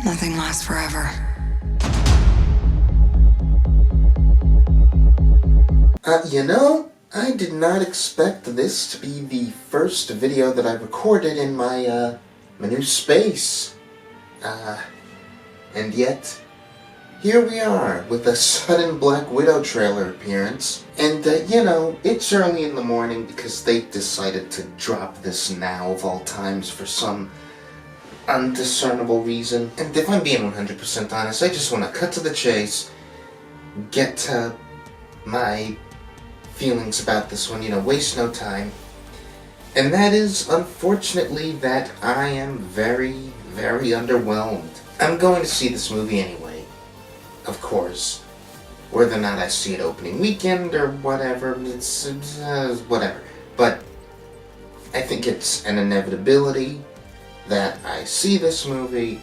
Nothing lasts forever. I did not expect this to be the first video that I recorded in my new space. And yet, here we are, with a sudden Black Widow trailer appearance. And, it's early in the morning because they decided to drop this now of all times for some undiscernible reason. And if I'm being 100% honest, I just want to cut to the chase, get to my feelings about this one, waste no time. And that is, unfortunately, that I am very, very underwhelmed. I'm going to see this movie anyway, of course. Whether or not I see it opening weekend or whatever, it's whatever. But I think it's an inevitability that I see this movie,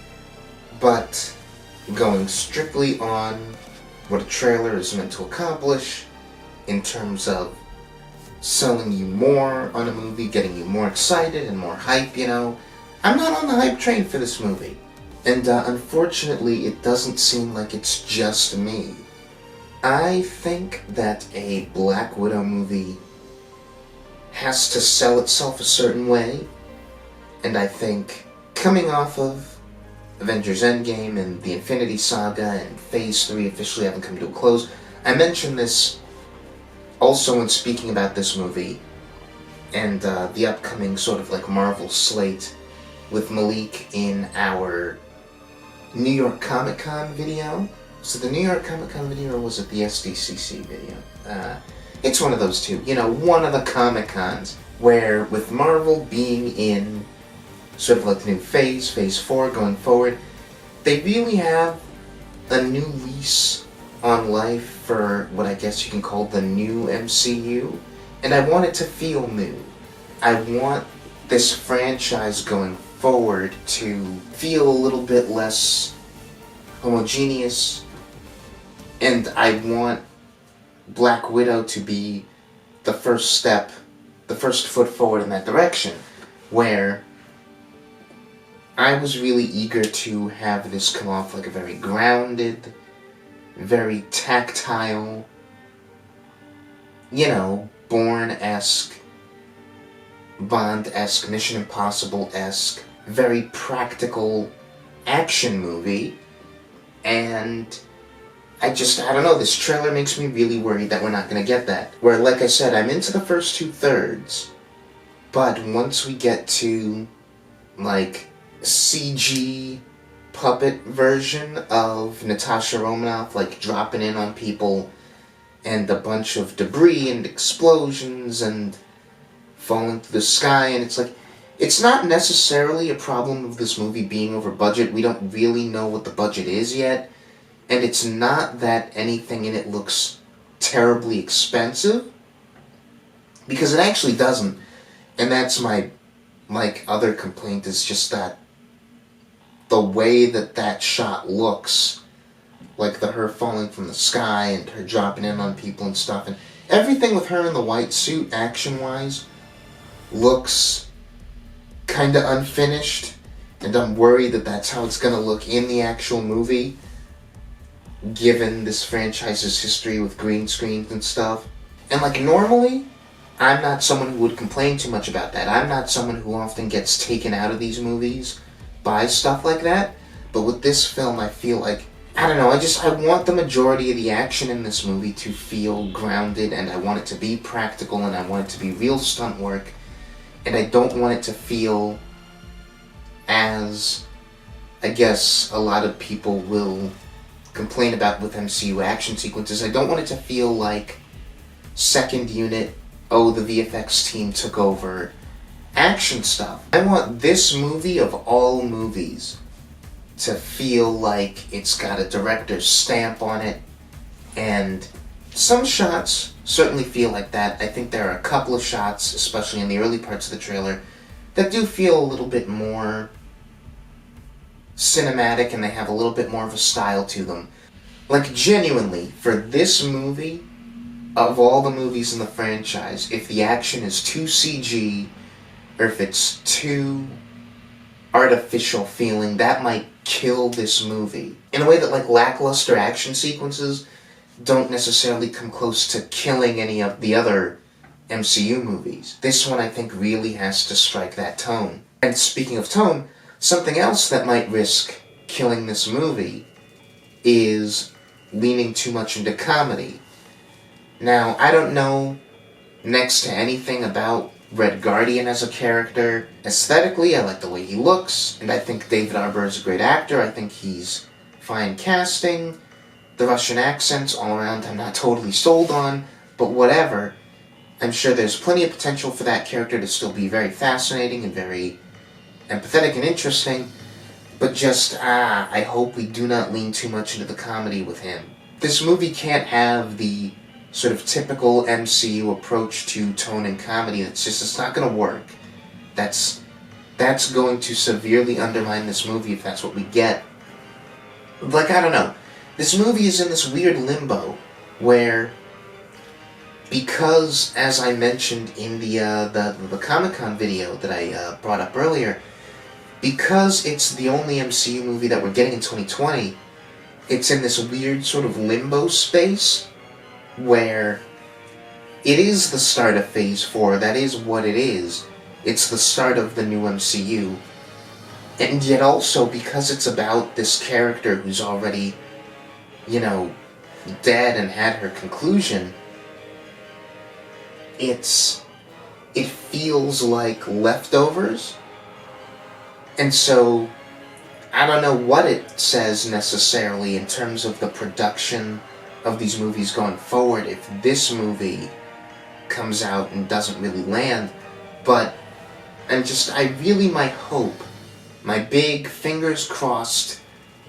but going strictly on what a trailer is meant to accomplish, in terms of selling you more on a movie, getting you more excited and more hype, I'm not on the hype train for this movie. And unfortunately, it doesn't seem like it's just me. I think that a Black Widow movie has to sell itself a certain way, and I think coming off of Avengers Endgame and the Infinity Saga and Phase 3 officially having come to a close, I mentioned this also when speaking about this movie and the upcoming sort of like Marvel slate with Malik in our New York Comic Con video. So the New York Comic Con video, or was it the SDCC video? It's one of those two. One of the Comic Cons, where with Marvel being in sort of like the new phase 4 going forward, they really have a new lease on life for what I guess you can call the new MCU, and I want it to feel new. I want this franchise going forward to feel a little bit less homogeneous, and I want Black Widow to be the first step, the first foot forward in that direction, where I was really eager to have this come off like a very grounded, very tactile, Bourne-esque, Bond-esque, Mission Impossible-esque, very practical action movie. And I don't know, this trailer makes me really worried that we're not going to get that. Where, like I said, I'm into the first 2/3, but once we get to, CG puppet version of Natasha Romanoff, dropping in on people, and a bunch of debris and explosions and falling through the sky, and it's not necessarily a problem of this movie being over budget. We don't really know what the budget is yet, and it's not that anything in it looks terribly expensive, because it actually doesn't, and that's my, other complaint, is just that the way that shot looks, her falling from the sky and her dropping in on people and stuff, and everything with her in the white suit, action-wise, looks kind of unfinished, and I'm worried that that's how it's going to look in the actual movie, given this franchise's history with green screens and stuff. And normally, I'm not someone who would complain too much about that. I'm not someone who often gets taken out of these movies by stuff like that, but with this film I feel like, I don't know, I want the majority of the action in this movie to feel grounded, and I want it to be practical, and I want it to be real stunt work, and I don't want it to feel, as I guess a lot of people will complain about with MCU action sequences, I don't want it to feel like second unit, the VFX team took over action stuff. I want this movie, of all movies, to feel like it's got a director's stamp on it, and some shots certainly feel like that. I think there are a couple of shots, especially in the early parts of the trailer, that do feel a little bit more cinematic, and they have a little bit more of a style to them. Genuinely, for this movie, of all the movies in the franchise, if the action is too CG, or if it's too artificial feeling, that might kill this movie. In a way that, like, lackluster action sequences don't necessarily come close to killing any of the other MCU movies. This one, I think, really has to strike that tone. And speaking of tone, something else that might risk killing this movie is leaning too much into comedy. Now, I don't know next to anything about Red Guardian as a character. Aesthetically, I like the way he looks, and I think David Harbour is a great actor. I think he's fine casting. The Russian accents all around I'm not totally sold on, but whatever. I'm sure there's plenty of potential for that character to still be very fascinating and very empathetic and interesting, but just, I hope we do not lean too much into the comedy with him. This movie can't have the sort of typical MCU approach to tone and comedy. It's not going to work. That's going to severely undermine this movie if that's what we get. Like, I don't know. This movie is in this weird limbo where, because, as I mentioned in the Comic-Con video that I brought up earlier, because it's the only MCU movie that we're getting in 2020, it's in this weird sort of limbo space where it is the start of Phase 4, that is what it is. It's the start of the new MCU. And yet also, because it's about this character who's already, dead and had her conclusion, it feels like leftovers. And so, I don't know what it says necessarily in terms of the production of these movies going forward if this movie comes out and doesn't really land, but my hope, my big fingers crossed,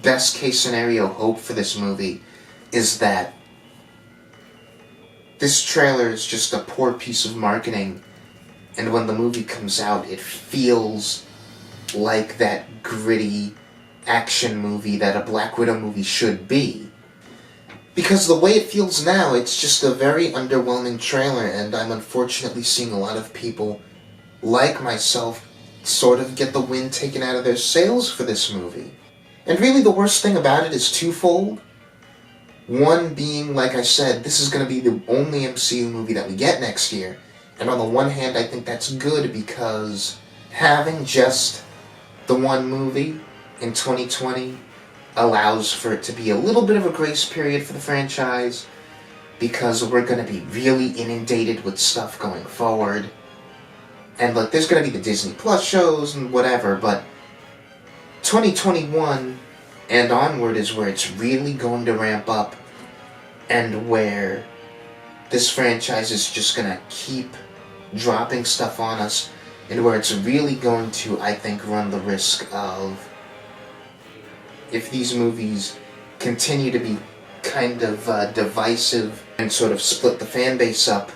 best case scenario hope for this movie is that this trailer is just a poor piece of marketing, and when the movie comes out it feels like that gritty action movie that a Black Widow movie should be. Because the way it feels now, it's just a very underwhelming trailer, and I'm unfortunately seeing a lot of people, like myself, sort of get the wind taken out of their sails for this movie. And really the worst thing about it is twofold. One being, like I said, this is going to be the only MCU movie that we get next year. And on the one hand, I think that's good because having just the one movie in 2020 allows for it to be a little bit of a grace period for the franchise, because we're going to be really inundated with stuff going forward. And look, there's going to be the Disney Plus shows and whatever, but 2021 and onward is where it's really going to ramp up, and where this franchise is just going to keep dropping stuff on us, and where it's really going to, I think, run the risk of, if these movies continue to be kind of divisive and sort of split the fan base up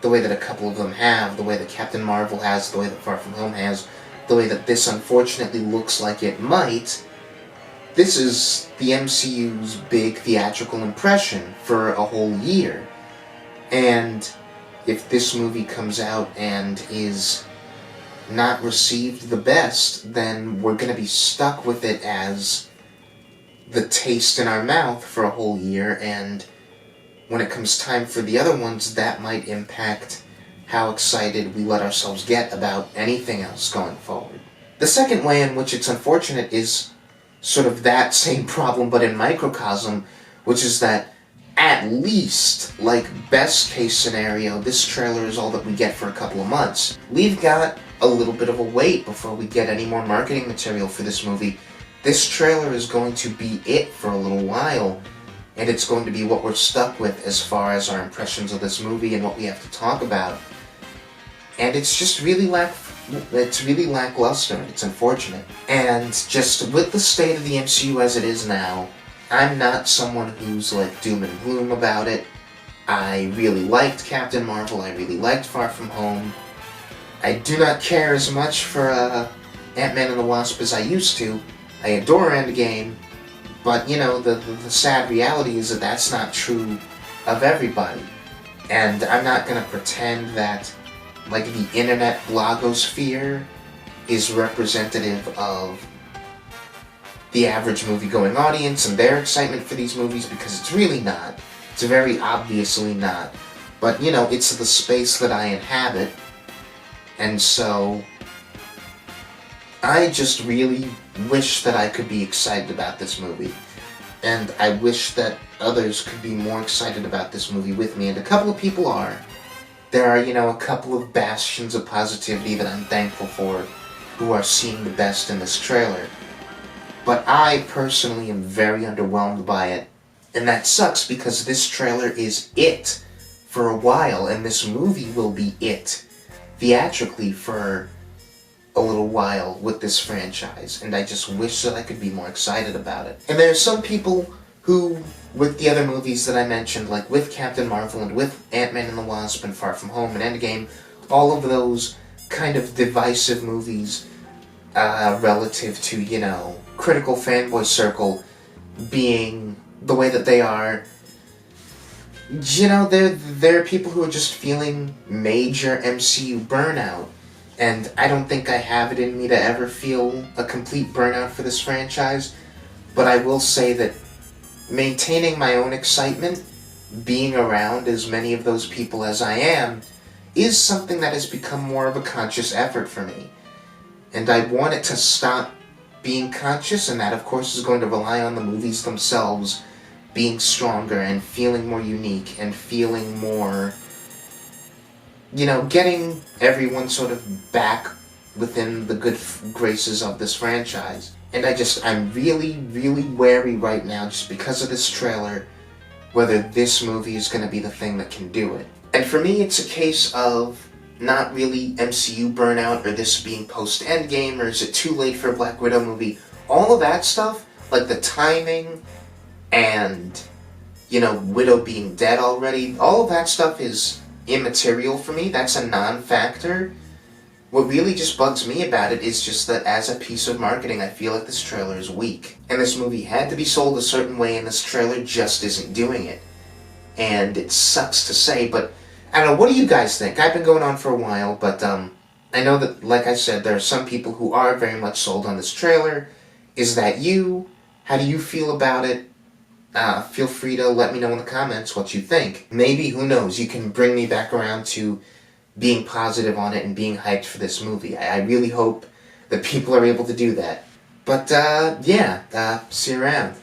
the way that a couple of them have, the way that Captain Marvel has, the way that Far From Home has, the way that this unfortunately looks like it might, this is the MCU's big theatrical impression for a whole year. And if this movie comes out and is not received the best, then we're going to be stuck with it as the taste in our mouth for a whole year, and when it comes time for the other ones, that might impact how excited we let ourselves get about anything else going forward. The second way in which it's unfortunate is sort of that same problem, but in microcosm, which is that at least, like best case scenario, this trailer is all that we get for a couple of months. We've got a little bit of a wait before we get any more marketing material for this movie. This trailer is going to be it for a little while, and it's going to be what we're stuck with as far as our impressions of this movie and what we have to talk about. And it's just really lackluster. It's unfortunate. And just with the state of the MCU as it is now, I'm not someone who's like doom and gloom about it. I really liked Captain Marvel. I really liked Far From Home. I do not care as much for Ant-Man and the Wasp as I used to. I adore Endgame, but the sad reality is that that's not true of everybody. And I'm not going to pretend that like the internet blogosphere is representative of the average movie-going audience and their excitement for these movies, because it's really not. It's very obviously not. But, you know, it's the space that I inhabit, and so I just really wish that I could be excited about this movie. And I wish that others could be more excited about this movie with me, and a couple of people are. There are, you know, a couple of bastions of positivity that I'm thankful for who are seeing the best in this trailer. But I personally am very underwhelmed by it, and that sucks because this trailer is it for a while, and this movie will be it theatrically for a little while with this franchise, and I just wish that I could be more excited about it. And there are some people who, with the other movies that I mentioned, like with Captain Marvel and with Ant-Man and the Wasp and Far From Home and Endgame, all of those kind of divisive movies relative to, you know, critical fanboy circle being the way that they are, you know, there are people who are just feeling major MCU burnout. And I don't think I have it in me to ever feel a complete burnout for this franchise, but I will say that maintaining my own excitement, being around as many of those people as I am, is something that has become more of a conscious effort for me. And I want it to stop being conscious, and that of course is going to rely on the movies themselves being stronger and feeling more unique and feeling more, you know, getting everyone sort of back within the good graces of this franchise. And I'm really, really wary right now, just because of this trailer, whether this movie is going to be the thing that can do it. And for me, it's a case of not really MCU burnout, or this being post-Endgame, or is it too late for a Black Widow movie. All of that stuff, like the timing, and, you know, Widow being dead already, all of that stuff is immaterial for me. That's a non-factor. What really just bugs me about it is just that as a piece of marketing, I feel like this trailer is weak. And this movie had to be sold a certain way, and this trailer just isn't doing it. And it sucks to say, but I don't know, what do you guys think? I've been going on for a while, but I know that, like I said, there are some people who are very much sold on this trailer. Is that you? How do you feel about it? Feel free to let me know in the comments what you think. Maybe, who knows, you can bring me back around to being positive on it and being hyped for this movie. I really hope that people are able to do that. But, yeah, see you around.